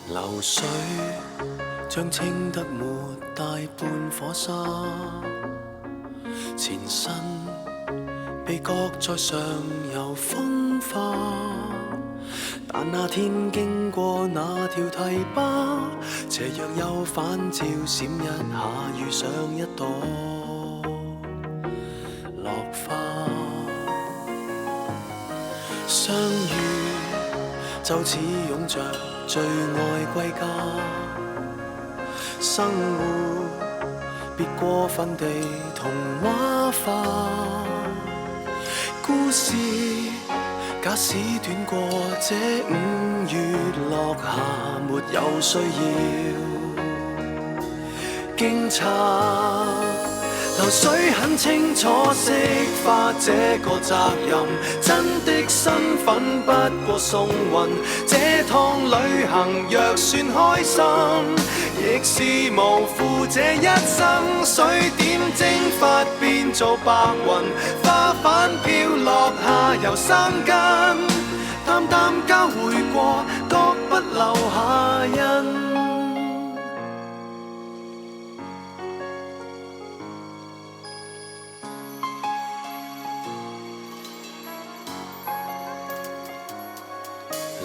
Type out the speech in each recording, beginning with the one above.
流水將清得沒大半火沙，前身被擱在上游風化，但那天經過那條堤壩，斜陽又反照閃一下，遇上一朵落花。相遇就似擁着最愛歸家，生活別過分地童話化，故事假使短過這5月落霞，沒有需要驚詫。流水很清楚釋化這個責任，真的身份不過送運。這趟旅行若算開心，亦是無負這一生。水點蒸發變做白雲，花瓣飄落下又生根，淡淡交匯過，各不留下印。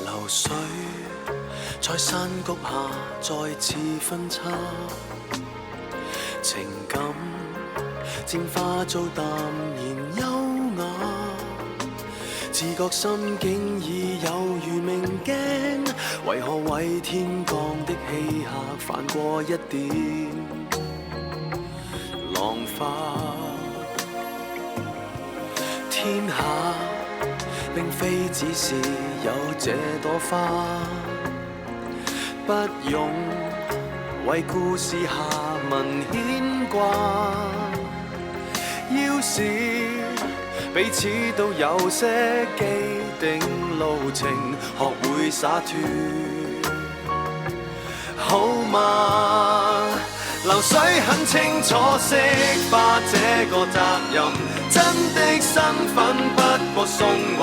流水在山谷下再次分叉，情感漸化做淡然優雅，自覺心境已有如明鏡，為何為天降的稀客泛過一點浪花？天下並非只是有這朵花，不用為故事下文牽掛。要是彼此都有些既定路程，學會灑脫好嗎？流水很清楚釋化這個責任，真的身份不過送運。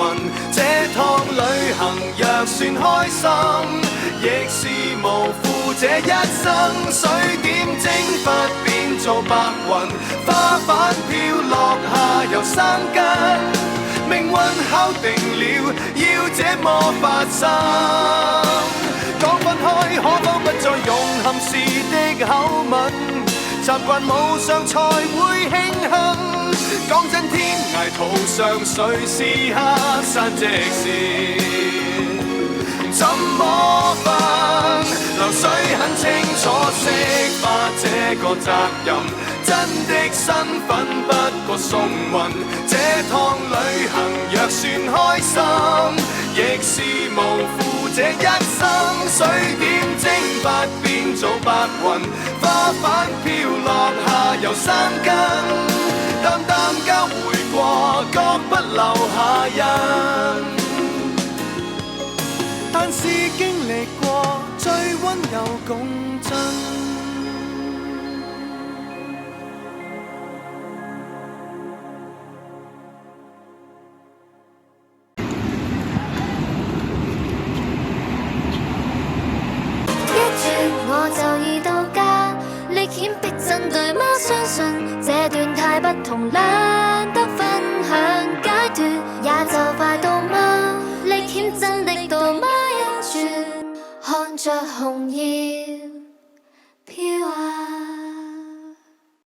這趟旅行若算開心，亦是無負這一生。水點蒸發變做白雲，花瓣飄落下又生根。命運敲定了要這麼發生，講分開可否不再用含時的口吻，習慣無常才會慶幸。講真天涯途上誰是客山直線，怎麼分？流水很清楚釋化這個責任，真的身份不過送運。這趟旅行若算開心，亦是無負這一生。水點蒸發變做白雲，花瓣飄落下又生根，淡淡交匯過，各不留下印。但是經歷過最溫柔共振。一轉我就已到家，歷險逼真對嗎？相信